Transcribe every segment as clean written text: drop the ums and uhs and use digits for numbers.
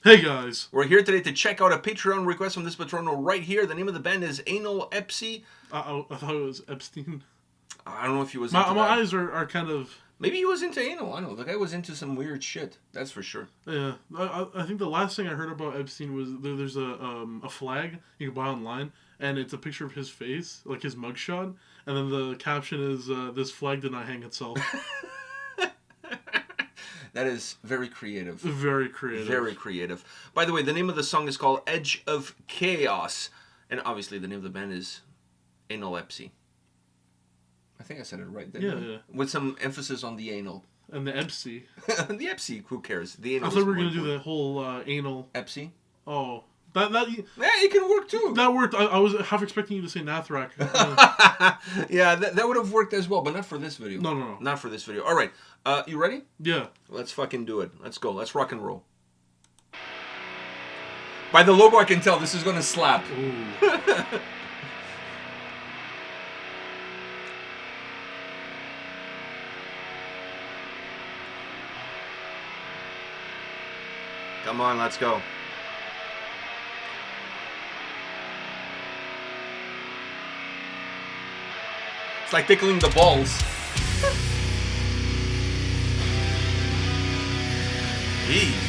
Hey guys! We're here today to check out a Patreon request from this patrono right here. The name of the band is Analepsy. I thought it was Epstein. I don't know if he was my into that. eyes are kind of... Maybe he was into anal. I don't know. The guy was into some weird shit. That's for sure. Yeah. I think the last thing I heard about Epstein was there's a flag you can buy online, and it's a picture of his face, like his mugshot, and then the caption is, this flag did not hang itself. That is very creative. Very creative. Very creative. By the way, the name of the song is called Edge of Chaos. And obviously the name of the band is Analepsy. I think I said it right, didn't I? Yeah. With some emphasis on the anal. And the Epsy. The Epsy, who cares? The anal. I thought we were going to do the whole anal... Epsy? Oh. Yeah, it can work too. That worked. I was half expecting you to say Nathrak. Yeah, that would have worked as well, but not for this video. No. Not for this video. All right. You ready? Yeah. Let's fucking do it. Let's go. Let's rock and roll. By the logo, I can tell this is going to slap. Come on, let's go. It's like tickling the balls. Jeez.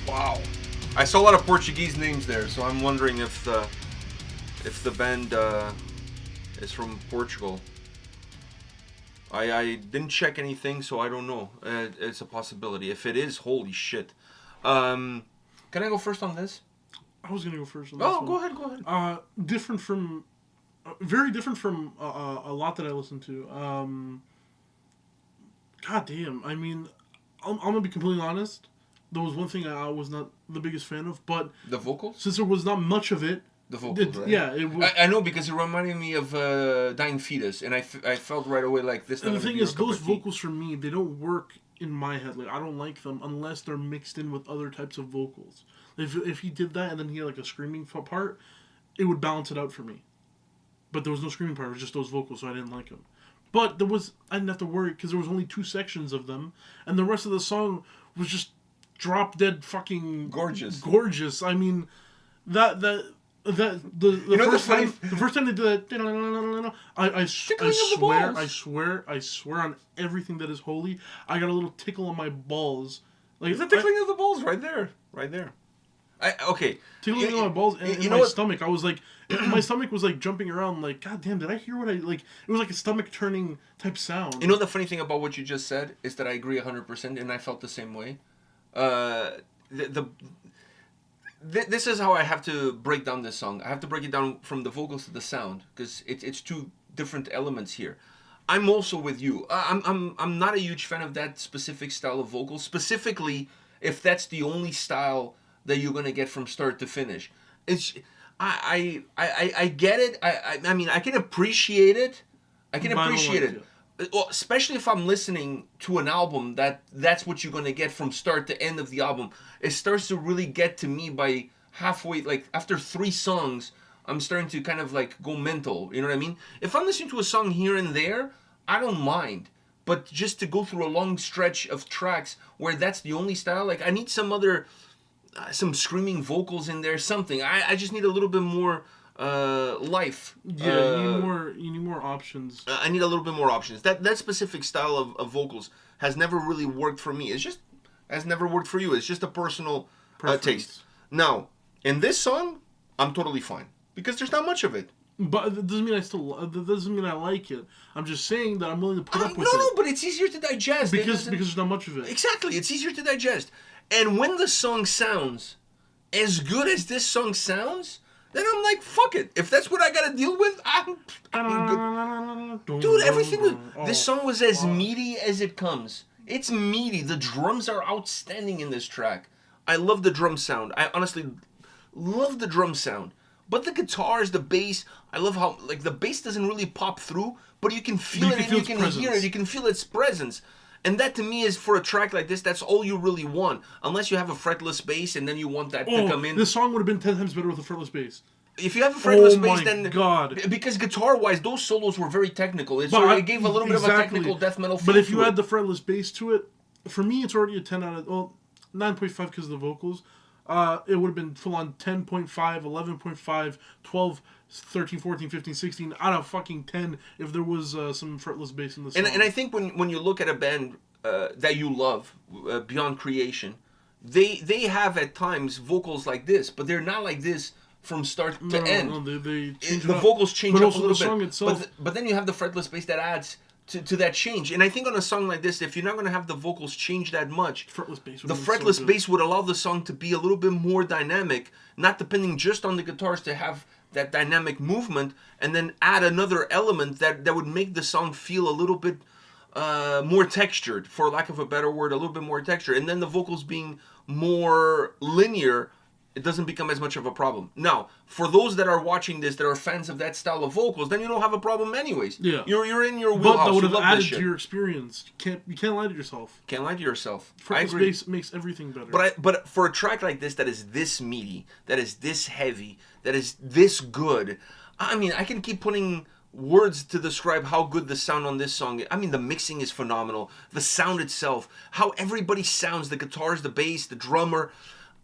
Wow. I saw a lot of Portuguese names there, so I'm wondering if the band is from Portugal. I didn't check anything, so I don't know. It's a possibility. If it is, holy shit. Can I go first on this? I was gonna go first on this Oh, one. go ahead. Different from... very different from a lot that I listen to. God damn. I mean, I'm going to be completely honest. There was one thing I was not the biggest fan of, but... The vocals? Since there was not much of it... The vocals, right? Yeah. It was, I know, because it reminded me of Dying Fetus, and I felt right away like this... And the thing is, those vocals for me, they don't work in my head. Like, I don't like them unless they're mixed in with other types of vocals. If he did that and then he had like a screaming part, it would balance it out for me. But there was no screaming part, it was just those vocals, so I didn't like them. But I didn't have to worry, because there was only 2 sections of them, and the rest of the song was just drop dead fucking... Gorgeous. I mean, the first time they did that, I swear on everything that is holy, I got a little tickle on my balls. Like, the tickling of the balls right there. Okay. Tickling on my balls and in my stomach. I was like, my stomach was like jumping around. Like, God damn, did I hear what I like? It was like a stomach turning type sound. You know the funny thing about what you just said is that I agree 100%, and I felt the same way. This is how I have to break down this song. I have to break it down from the vocals to the sound, because it's 2 different elements here. I'm also with you. I'm not a huge fan of that specific style of vocal, specifically if that's the only style that you're gonna get from start to finish. I get it. I mean, I can appreciate it. Well, especially if I'm listening to an album that's what you're gonna get from start to end of the album. It starts to really get to me by halfway, like after 3 songs, I'm starting to kind of like go mental. You know what I mean? If I'm listening to a song here and there, I don't mind. But just to go through a long stretch of tracks where that's the only style, like I need some other, some screaming vocals in there, something. I just need a little bit more life. Yeah, you need more options. I need a little bit more options. That specific style of vocals has never really worked for me. It's just has never worked for you. It's just a personal taste. Now, in this song, I'm totally fine because there's not much of it. But that doesn't mean that doesn't mean I like it. I'm just saying that I'm willing to put up with it. No, but it's easier to digest because there's not much of it. Exactly, it's easier to digest. And when the song sounds as good as this song sounds, then I'm like, fuck it. If that's what I gotta deal with, I'm good. Dude, everything. This song was as meaty as it comes. It's meaty. The drums are outstanding in this track. I love the drum sound. I honestly love the drum sound. But the guitars, the bass, I love how like the bass doesn't really pop through, but you can feel it and you can hear it. You can feel its presence. And that to me is, for a track like this, that's all you really want. Unless you have a fretless bass and then you want that to come in. This song would have been 10 times better with a fretless bass. If you have a fretless bass, then... God. Because guitar-wise, those solos were very technical. It gave a little bit of a technical death metal feel. But if you add the fretless bass to it, for me it's already a 10 out of... Well, 9.5 because of the vocals. It would have been full-on 10.5, 11.5, 12, 13, 14, 15, 16 out of fucking 10 if there was some fretless bass in the song. And I think when you look at a band that you love, Beyond Creation, they have at times vocals like this, but they're not like this from start to end. No, they change the vocals change up a little bit. Itself, but then you have the fretless bass that adds to that change. And I think on a song like this, if you're not going to have the vocals change that much, the fretless bass would allow the song to be a little bit more dynamic, not depending just on the guitars to have that dynamic movement, and then add another element that would make the song feel a little bit more textured, for lack of a better word, a little bit more textured. And then the vocals being more linear, it doesn't become as much of a problem. Now, for those that are watching this that are fans of that style of vocals, then you don't have a problem anyways. Yeah. You're in your wheelhouse. But that would have added to your experience. You can't lie to yourself. Can't lie to yourself. Fretless bass makes everything better. But for a track like this that is this meaty, that is this heavy, that is this good, I mean, I can keep putting words to describe how good the sound on this song is. I mean, the mixing is phenomenal. The sound itself, how everybody sounds, the guitars, the bass, the drummer.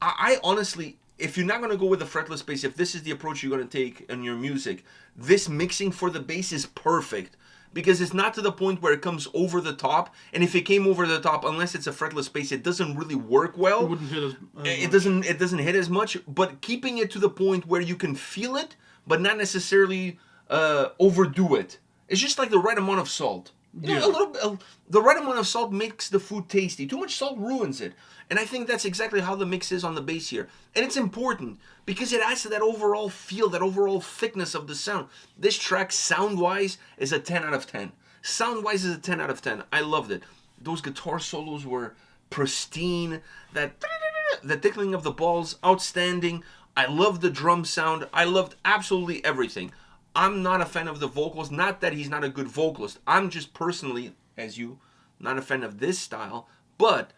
I honestly, if you're not going to go with a fretless bass, if this is the approach you're going to take in your music, this mixing for the bass is perfect. because it's not to the point where it comes over the top. And if it came over the top, unless it's a fretless bass, it doesn't really work well. It wouldn't hit as much. It doesn't hit as much. But keeping it to the point where you can feel it, but not necessarily overdo it. It's just like the right amount of salt. You know, the right amount of salt makes the food tasty. Too much salt ruins it. And I think that's exactly how the mix is on the bass here. And it's important because it adds to that overall feel, that overall thickness of the sound. This track, sound-wise, is a 10 out of 10. Sound-wise is a 10 out of 10. I loved it. Those guitar solos were pristine. The tickling of the balls, outstanding. I loved the drum sound. I loved absolutely everything. I'm not a fan of the vocals. Not that he's not a good vocalist. I'm just personally, as you, not a fan of this style. But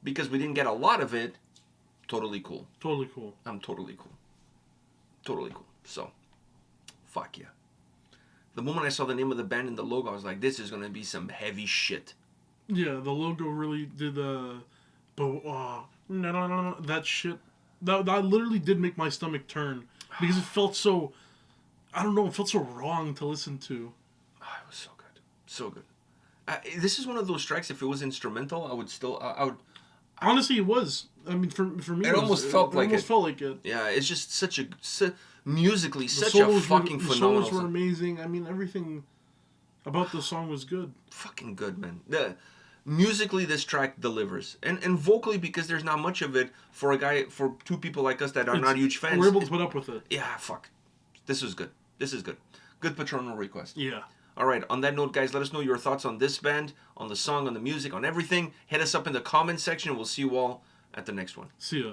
because we didn't get a lot of it, totally cool. Totally cool. I'm totally cool. Totally cool. So, fuck yeah. The moment I saw the name of the band and the logo, I was like, this is going to be some heavy shit. Yeah, the logo really did that shit. That literally did make my stomach turn. Because it felt so... I don't know, it felt so wrong to listen to. Oh, it was so good. So good. This is one of those tracks, if it was instrumental, I would... Honestly, it was. I mean, for me, it almost felt like it. Yeah, it's just musically, such a fucking phenomenal song. The solos were amazing. I mean, everything about the song was good. Fucking good, man. Musically, this track delivers. And vocally, because there's not much of it, for two people like us that are not huge fans. We're able to put up with it. Yeah, fuck. This was good. This is good. Good patronal request. Yeah. All right. On that note, guys, let us know your thoughts on this band, on the song, on the music, on everything. Hit us up in the comment section, and we'll see you all at the next one. See ya.